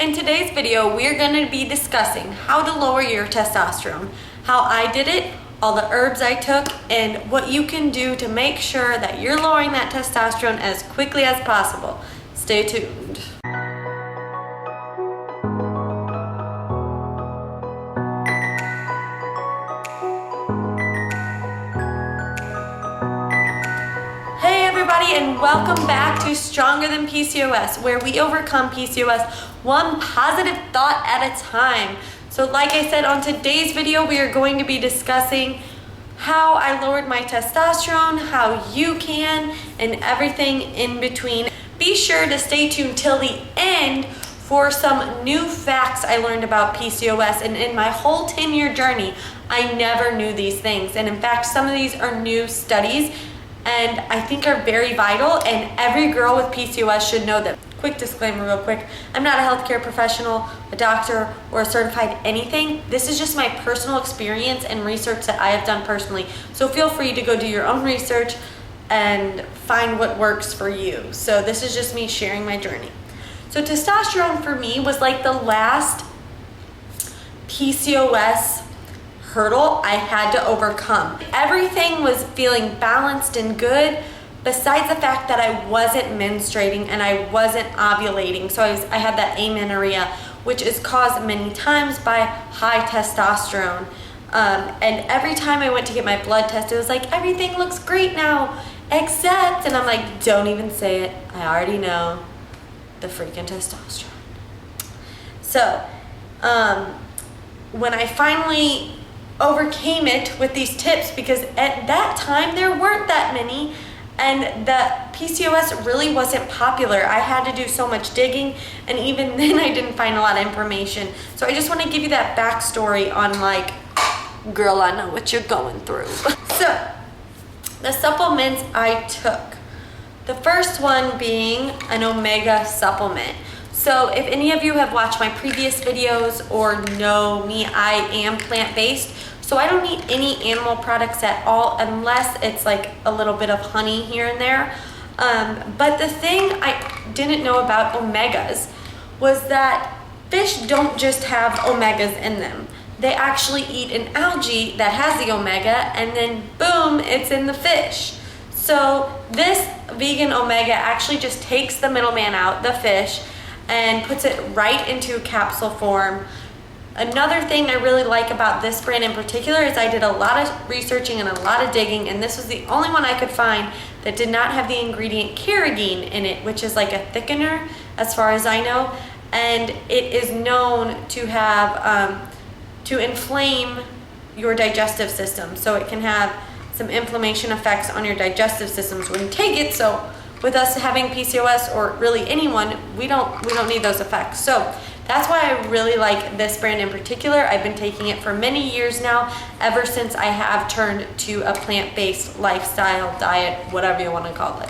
In today's video, we're going to be discussing how to lower your testosterone, how I did it, all the herbs I took, and what you can do to make sure that you're lowering that testosterone as quickly as possible. Stay tuned. Hey everybody, and welcome back to Stronger Than PCOS, where we overcome PCOS one positive thought at a time. So like I said, on today's video, we are going to be discussing how I lowered my testosterone, how you can, and everything in between. Be sure to stay tuned till the end for some new facts I learned about PCOS. And in my whole 10-year journey, I never knew these things. And in fact, some of these are new studies and I think are very vital, and every girl with PCOS should know them. Quick disclaimer real quick, I'm not a healthcare professional, a doctor, or a certified anything. This is just my personal experience and research that I have done personally. So feel free to go do your own research and find what works for you. So this is just me sharing my journey. So testosterone for me was like the last PCOS hurdle I had to overcome. Everything was feeling balanced and good, besides the fact that I wasn't menstruating and I wasn't ovulating. So I had that amenorrhea, which is caused many times by high testosterone. And every time I went to get my blood test, it was like, everything looks great now, except, and I'm like, don't even say it, I already know, the freaking testosterone. So, when I finally overcame it with these tips, because at that time there weren't that many, and the PCOS really wasn't popular. I had to do so much digging, and even then I didn't find a lot of information. So I just want to give you that backstory on, like, girl, I know what you're going through. So the supplements I took, the first one being an omega supplement. So if any of you have watched my previous videos or know me, I am plant-based. So I don't eat any animal products at all unless it's like a little bit of honey here and there. But the thing I didn't know about omegas was that fish don't just have omegas in them. They actually eat an algae that has the omega, and then boom, it's in the fish. So this vegan omega actually just takes the middleman out, the fish, and puts it right into capsule form. Another thing I really like about this brand in particular is I did a lot of researching and a lot of digging, and this was the only one I could find that did not have the ingredient carrageenan in it, which is like a thickener as far as I know, and it is known to have to inflame your digestive system. So it can have some inflammation effects on your digestive systems when you take it. So with us having PCOS, or really anyone, we don't need those effects. So that's why I really like this brand in particular. I've been taking it for many years now, ever since I have turned to a plant-based lifestyle, diet, whatever you want to call it.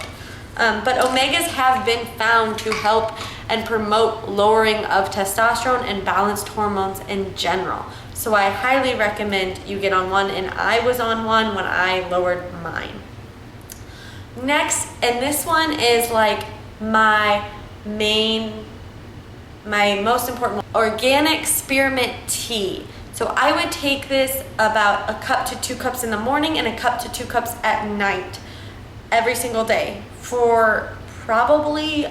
But omegas have been found to help and promote lowering of testosterone and balanced hormones in general. So I highly recommend you get on one, and I was on one when I lowered mine. Next, and this one is like my most important one, organic spearmint tea. So I would take this about a cup to 2 cups in the morning and a cup to 2 cups at night every single day for probably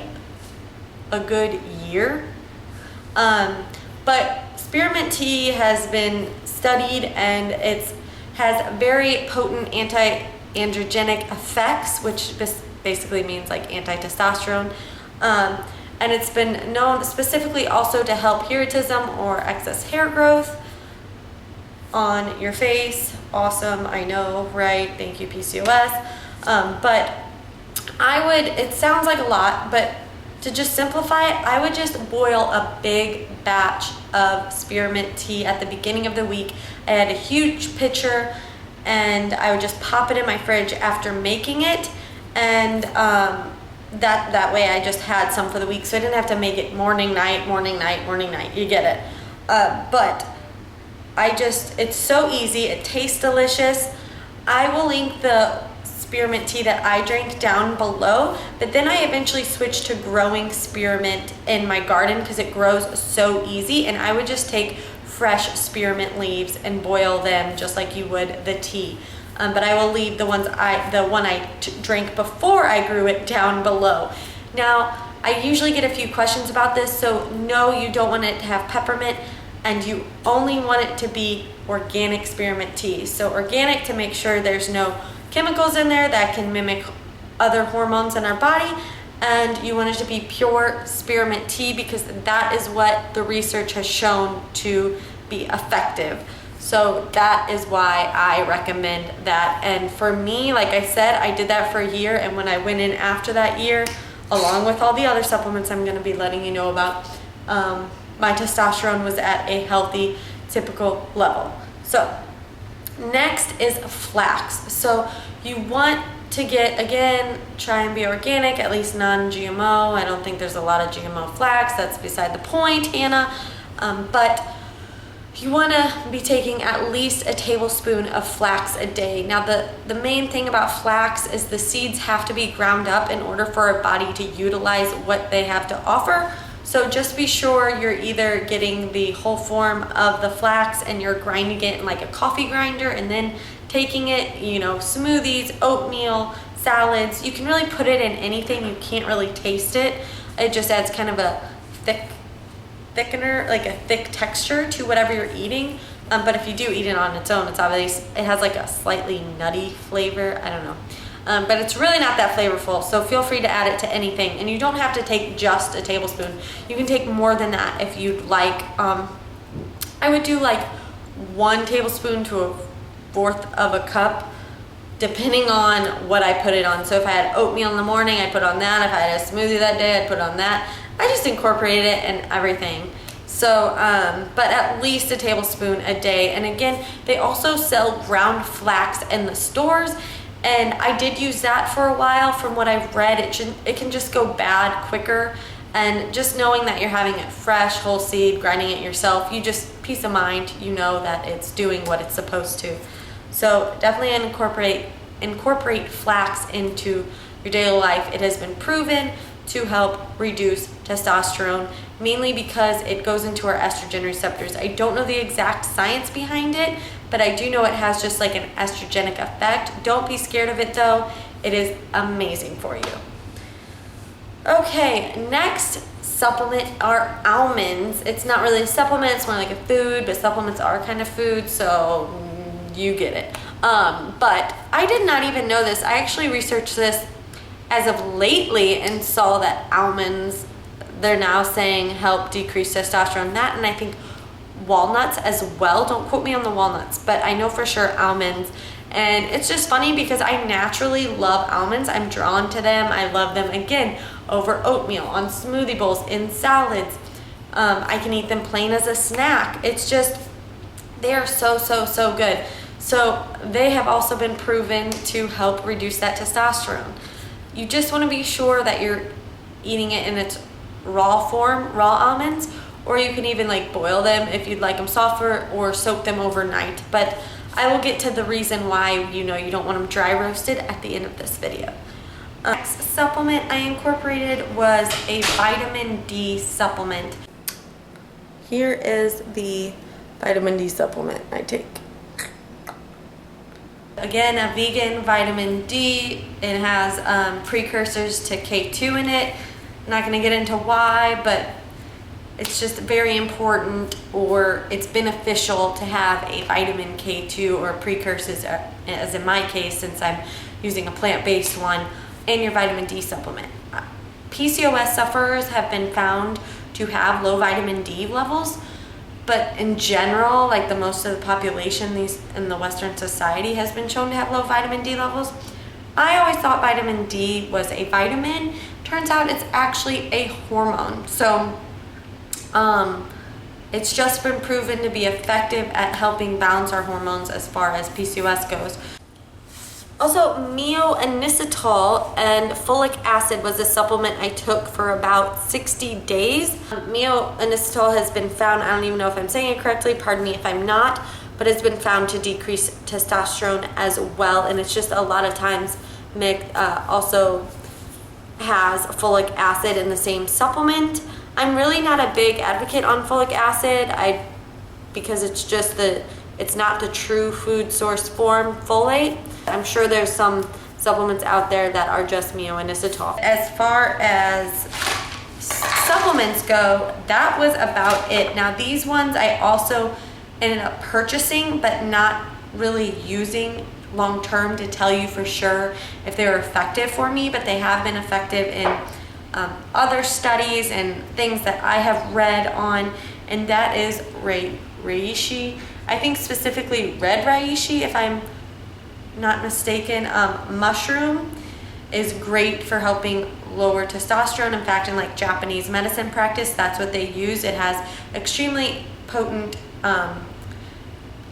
a good year. But spearmint tea has been studied, and it has very potent anti-androgenic effects, which basically means like anti-testosterone. And it's been known specifically also to help hirsutism or excess hair growth on your face. Awesome, I know, right? Thank you, PCOS. But it sounds like a lot, but to just simplify it, I would just boil a big batch of spearmint tea at the beginning of the week. I had a huge pitcher, and I would just pop it in my fridge after making it, and that way I just had some for the week, so I didn't have to make it morning, night, you get it. But it's so easy, it tastes delicious. I will link the spearmint tea that I drank down below, but then I eventually switched to growing spearmint in my garden because it grows so easy, and I would just take fresh spearmint leaves and boil them just like you would the tea. But I will leave the one I drank before I grew it down below. Now, I usually get a few questions about this, so no, you don't want it to have peppermint, and you only want it to be organic spearmint tea. So organic to make sure there's no chemicals in there that can mimic other hormones in our body, and you want it to be pure spearmint tea because that is what the research has shown to be effective. So that is why I recommend that. And for me, like I said, I did that for a year, and when I went in after that year, along with all the other supplements I'm going to be letting you know about, my testosterone was at a healthy, typical level. So next is flax. So you want to get, again, try and be organic, at least non-GMO. I don't think there's a lot of GMO flax. That's beside the point, Hannah. But you want to be taking at least a tablespoon of flax a day. Now, the main thing about flax is the seeds have to be ground up in order for our body to utilize what they have to offer. So just be sure you're either getting the whole form of the flax and you're grinding it in like a coffee grinder and then taking it, you know, smoothies, oatmeal, salads. You can really put it in anything. You can't really taste it. It just adds kind of a thickener, like a thick texture to whatever you're eating. But if you do eat it on its own, it has like a slightly nutty flavor. I don't know. But it's really not that flavorful, so feel free to add it to anything. And you don't have to take just a tablespoon. You can take more than that if you'd like. I would do like 1 tablespoon to a 1/4 of a cup, depending on what I put it on. So if I had oatmeal in the morning, I'd put on that. If I had a smoothie that day, I'd put on that. I just incorporated it in everything. So, but at least a tablespoon a day. And again, they also sell ground flax in the stores. And I did use that for a while. From what I've read, it can just go bad quicker. And just knowing that you're having it fresh, whole seed, grinding it yourself, you just, peace of mind, you know that it's doing what it's supposed to. So definitely incorporate flax into your daily life. It has been proven to help reduce testosterone, mainly because it goes into our estrogen receptors. I don't know the exact science behind it, but I do know it has just like an estrogenic effect. Don't be scared of it though. It is amazing for you. Okay, next supplement are almonds. It's not really a supplement, it's more like a food, but supplements are kind of food, so you get it. But I did not even know this. I actually researched this as of lately and saw that almonds, they're now saying help decrease testosterone. That, and I think walnuts as well. Don't quote me on the walnuts, but I know for sure almonds. And it's just funny because I naturally love almonds. I'm drawn to them. I love them, again, over oatmeal, on smoothie bowls, in salads. I can eat them plain as a snack. It's just, they are so, so, so good. So they have also been proven to help reduce that testosterone. You just want to be sure that you're eating it in its raw form, raw almonds, or you can even like boil them if you'd like them softer, or soak them overnight. But I will get to the reason why you don't want them dry roasted at the end of this video. Next supplement I incorporated was a vitamin D supplement. Here is the vitamin D supplement I take. Again, a vegan vitamin D. It has precursors to K2 in it. I'm not going to get into why, but it's just very important, or it's beneficial to have a vitamin K2 or precursors, as in my case, since I'm using a plant-based one, in your vitamin D supplement. PCOS sufferers have been found to have low vitamin D levels, but in general, like the most of the population in the Western society has been shown to have low vitamin D levels. I always thought vitamin D was a vitamin. Turns out it's actually a hormone. So it's just been proven to be effective at helping balance our hormones as far as PCOS goes. Also, Myo Inositol and folic acid was a supplement I took for about 60 days. Myo Inositol has been found, I don't even know if I'm saying it correctly, pardon me if I'm not, but it's been found to decrease testosterone as well, and it's just a lot of times also has folic acid in the same supplement. I'm really not a big advocate on folic acid because it's not the true food source form folate. I'm sure there's some supplements out there that are just Myo Inositol. As far as supplements go, that was about it. Now these ones I also ended up purchasing but not really using long term to tell you for sure if they're effective for me, but they have been effective in other studies and things that I have read on, and that is Reishi. I think specifically red Reishi, if I'm not mistaken. Mushroom is great for helping lower testosterone. In fact, in like Japanese medicine practice, that's what they use. It has extremely potent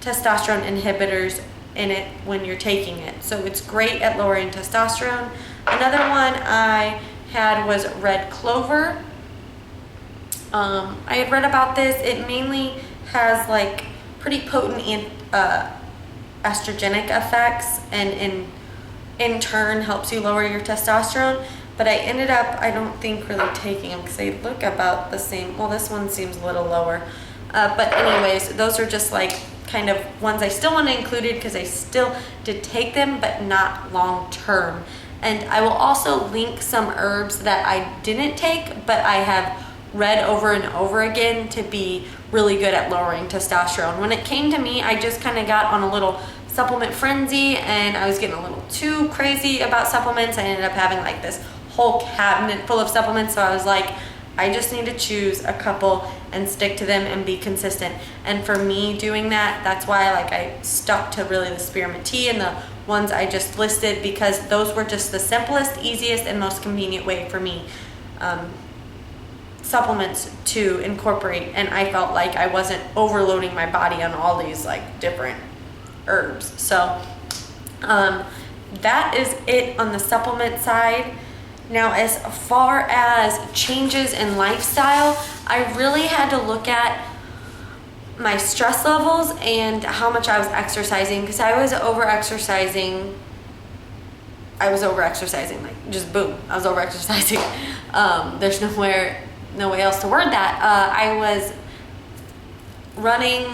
testosterone inhibitors in it when you're taking it. So it's great at lowering testosterone. Another one I had was red clover. I had read about this. It mainly has like pretty potent estrogenic effects, and in turn helps you lower your testosterone. But I ended up, I don't think really taking them because they look about the same. Well, this one seems a little lower. But anyways, those are just like kind of ones I still want to include because I still did take them, but not long term. And I will also link some herbs that I didn't take, but I have read over and over again to be really good at lowering testosterone. When it came to me, I just kind of got on a little supplement frenzy and I was getting a little too crazy about supplements. I ended up having like this whole cabinet full of supplements. So I was like, I just need to choose a couple and stick to them and be consistent. And for me doing that, that's why like I stuck to really the Spearmint Tea and the ones I just listed, because those were just the simplest, easiest, and most convenient way for me supplements to incorporate. And I felt like I wasn't overloading my body on all these like different herbs. So that is it on the supplement side. Now, as far as changes in lifestyle, I really had to look at my stress levels and how much I was exercising, because I was over-exercising. Like just boom, I was over-exercising. There's no way else to word that. I was running,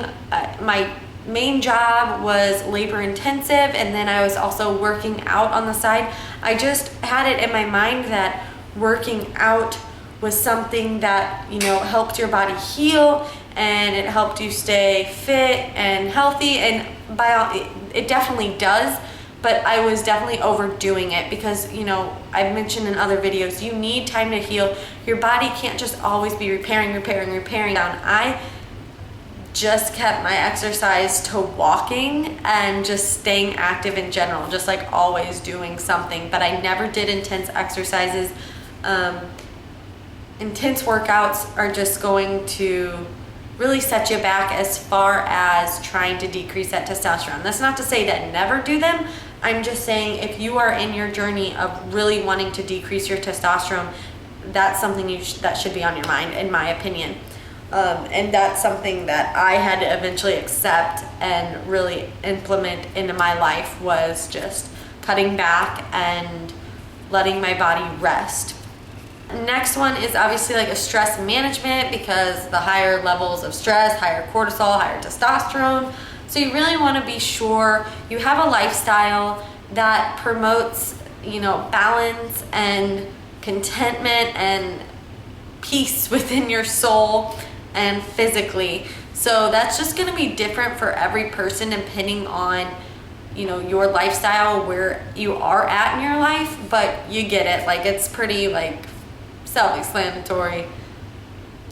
my main job was labor intensive, and then I was also working out on the side. I just had it in my mind that working out was something that, you know, helped your body heal and it helped you stay fit and healthy, and it definitely does. But I was definitely overdoing it because, you know, I've mentioned in other videos, you need time to heal. Your body can't just always be repairing down. I just kept my exercise to walking and just staying active in general, just like always doing something. But I never did intense exercises. Intense workouts are just going to really set you back as far as trying to decrease that testosterone. That's not to say that never do them. I'm just saying if you are in your journey of really wanting to decrease your testosterone, that's something that should be on your mind, in my opinion. And that's something that I had to eventually accept and really implement into my life, was just cutting back and letting my body rest. Next one is obviously like a stress management, because the higher levels of stress, higher cortisol, higher testosterone. So you really want to be sure you have a lifestyle that promotes, you know, balance and contentment and peace within your soul and physically. So that's just going to be different for every person depending on, you know, your lifestyle, where you are at in your life. But you get it, like it's pretty like self-explanatory.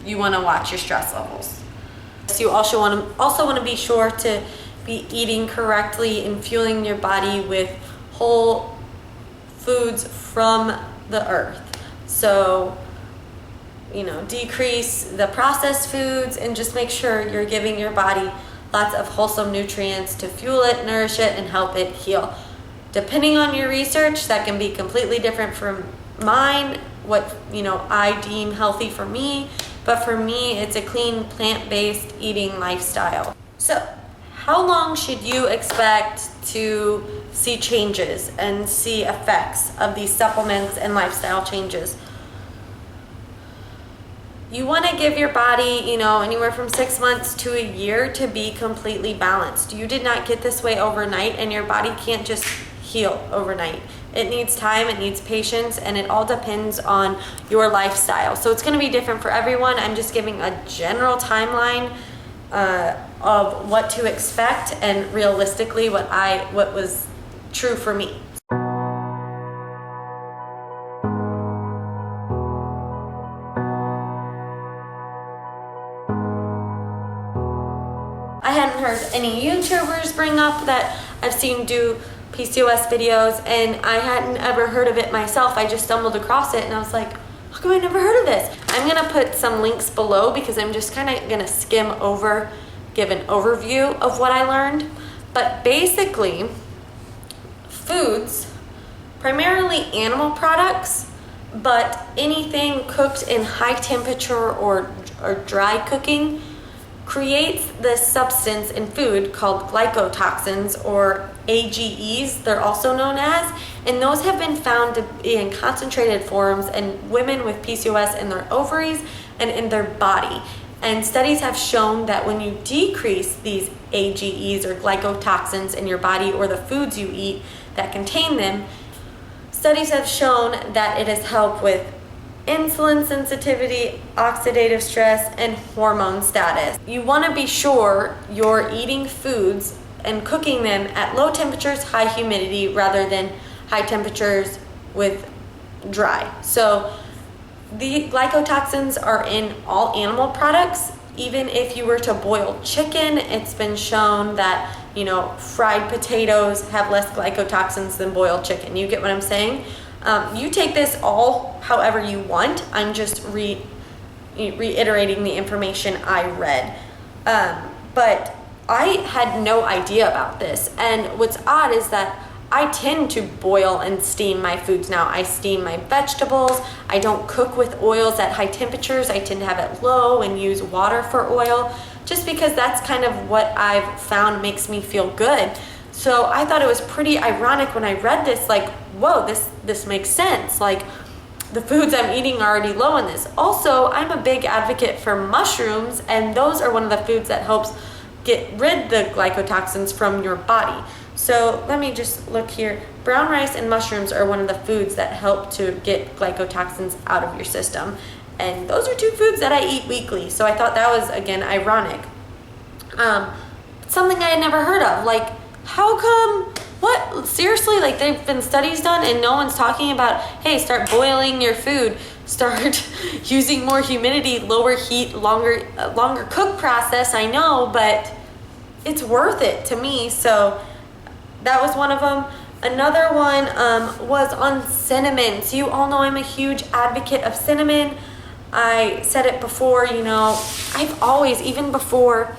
You want to watch your stress levels. So you also want to be sure to be eating correctly and fueling your body with whole foods from the earth. So, you know, decrease the processed foods and just make sure you're giving your body lots of wholesome nutrients to fuel it, nourish it, and help it heal. Depending on your research, that can be completely different from mine, what, you know, I deem healthy for me. But for me, it's a clean, plant-based eating lifestyle. So, how long should you expect to see changes and see effects of these supplements and lifestyle changes? You want to give your body, anywhere from 6 months to a year to be completely balanced. You did not get this way overnight, and your body can't just heal overnight. It needs time, it needs patience, and it all depends on your lifestyle. So it's going to be different for everyone. I'm just giving a general timeline of what to expect, and realistically what was true for me. I hadn't heard any YouTubers bring up that I've seen do PCOS videos, and I hadn't ever heard of it myself. I just stumbled across it and I was like, how come I never heard of this? I'm gonna put some links below because I'm just kind of gonna skim over, give an overview of what I learned. But basically, foods, primarily animal products, but anything cooked in high temperature or dry cooking, creates this substance in food called glycotoxins, or AGEs, they're also known as, and those have been found to be in concentrated forms in women with PCOS in their ovaries and in their body. And studies have shown that when you decrease these AGEs or glycotoxins in your body, or the foods you eat that contain them, studies have shown that it has helped with insulin sensitivity, oxidative stress, and hormone status. You want to be sure you're eating foods and cooking them at low temperatures, high humidity, rather than high temperatures with dry. So the glycotoxins are in all animal products. Even if you were to boil chicken, it's been shown that, fried potatoes have less glycotoxins than boiled chicken. You get what I'm saying? You take this all however you want. I'm just reiterating the information I read. But I had no idea about this. And what's odd is that I tend to boil and steam my foods now. I steam my vegetables. I don't cook with oils at high temperatures. I tend to have it low and use water for oil, just because that's kind of what I've found makes me feel good. So I thought it was pretty ironic when I read this, like, whoa, this makes sense. Like, the foods I'm eating are already low in this. Also, I'm a big advocate for mushrooms, and those are one of the foods that helps get rid the glycotoxins from your body. So let me just look here. Brown rice and mushrooms are one of the foods that help to get glycotoxins out of your system. And those are two foods that I eat weekly. So I thought that was, again, ironic. Something I had never heard of. Like, how come, what? Seriously, like, they've been studies done and no one's talking about, hey, start boiling your food, start using more humidity, lower heat, longer cook process. I know, but it's worth it to me. So that was one of them. Another one was on cinnamon. So you all know I'm a huge advocate of cinnamon. I said it before, I've always, even before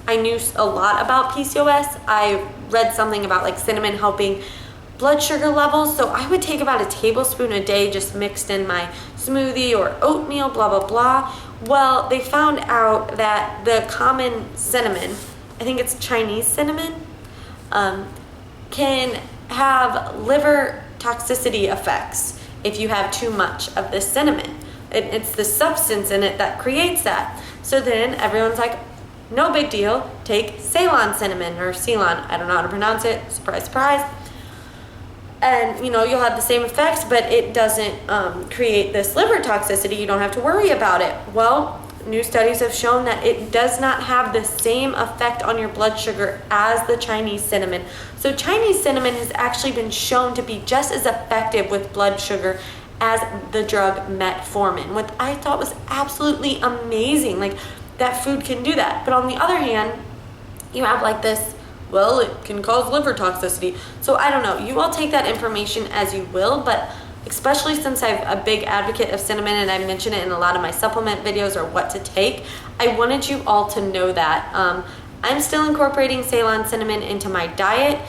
I knew a lot about PCOS, I read something about like cinnamon helping blood sugar levels. So I would take about a tablespoon a day just mixed in my smoothie or oatmeal, blah, blah, blah. Well, they found out that the common cinnamon, I think it's Chinese cinnamon, can have liver toxicity effects if you have too much of this cinnamon. It's the substance in it that creates that. So then everyone's like, no big deal, take Ceylon cinnamon, or Ceylon, I don't know how to pronounce it, surprise, surprise. And you'll have the same effects, but it doesn't create this liver toxicity. You don't have to worry about it. Well, new studies have shown that it does not have the same effect on your blood sugar as the Chinese cinnamon. So Chinese cinnamon has actually been shown to be just as effective with blood sugar as the drug metformin, what I thought was absolutely amazing. Like, that food can do that. But on the other hand, you have like this, well, it can cause liver toxicity. So I don't know. You all take that information as you will, but especially since I'm a big advocate of cinnamon and I mention it in a lot of my supplement videos or what to take, I wanted you all to know that. I'm still incorporating Ceylon cinnamon into my diet.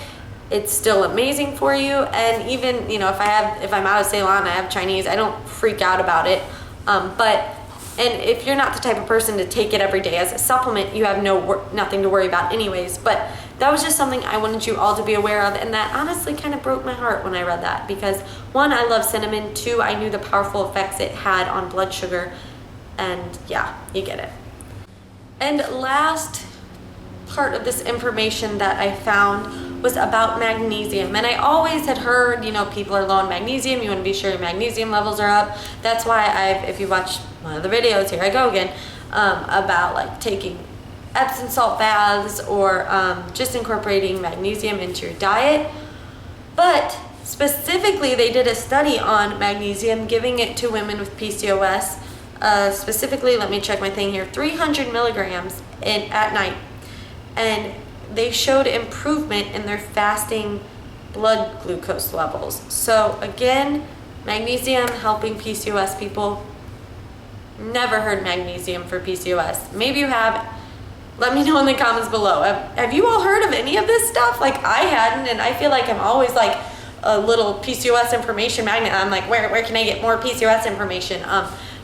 It's still amazing for you. And even, if I'm out of Ceylon, I have Chinese, I don't freak out about it. But And if you're not the type of person to take it every day as a supplement, you have nothing to worry about anyways. But that was just something I wanted you all to be aware of, and that honestly kind of broke my heart when I read that, because one, I love cinnamon, two, I knew the powerful effects it had on blood sugar, and yeah, you get it. And last part of this information that I found was about magnesium. And I always had heard, you know, people are low on magnesium, you want to be sure your magnesium levels are up. That's why if you watch one of the videos, here I go again, about like taking Epsom salt baths or just incorporating magnesium into your diet. But specifically, they did a study on magnesium, giving it to women with PCOS. Specifically, let me check my thing here, 300 milligrams at night. And they showed improvement in their fasting blood glucose levels. So again, magnesium helping PCOS people. Never heard magnesium for PCOS. Maybe you have. Let me know in the comments below. Have you all heard of any of this stuff? Like, I hadn't, and I feel like I'm always like a little PCOS information magnet. I'm like, where can I get more PCOS information?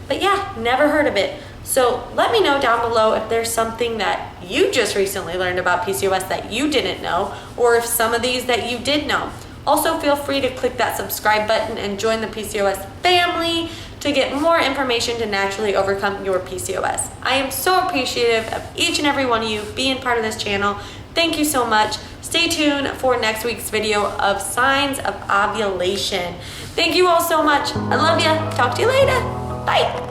But yeah, never heard of it. So let me know down below if there's something that you just recently learned about PCOS that you didn't know, or if some of these that you did know. Also, feel free to click that subscribe button and join the PCOS family to get more information to naturally overcome your PCOS. I am so appreciative of each and every one of you being part of this channel. Thank you so much. Stay tuned for next week's video of signs of ovulation. Thank you all so much. I love you. Talk to you later. Bye.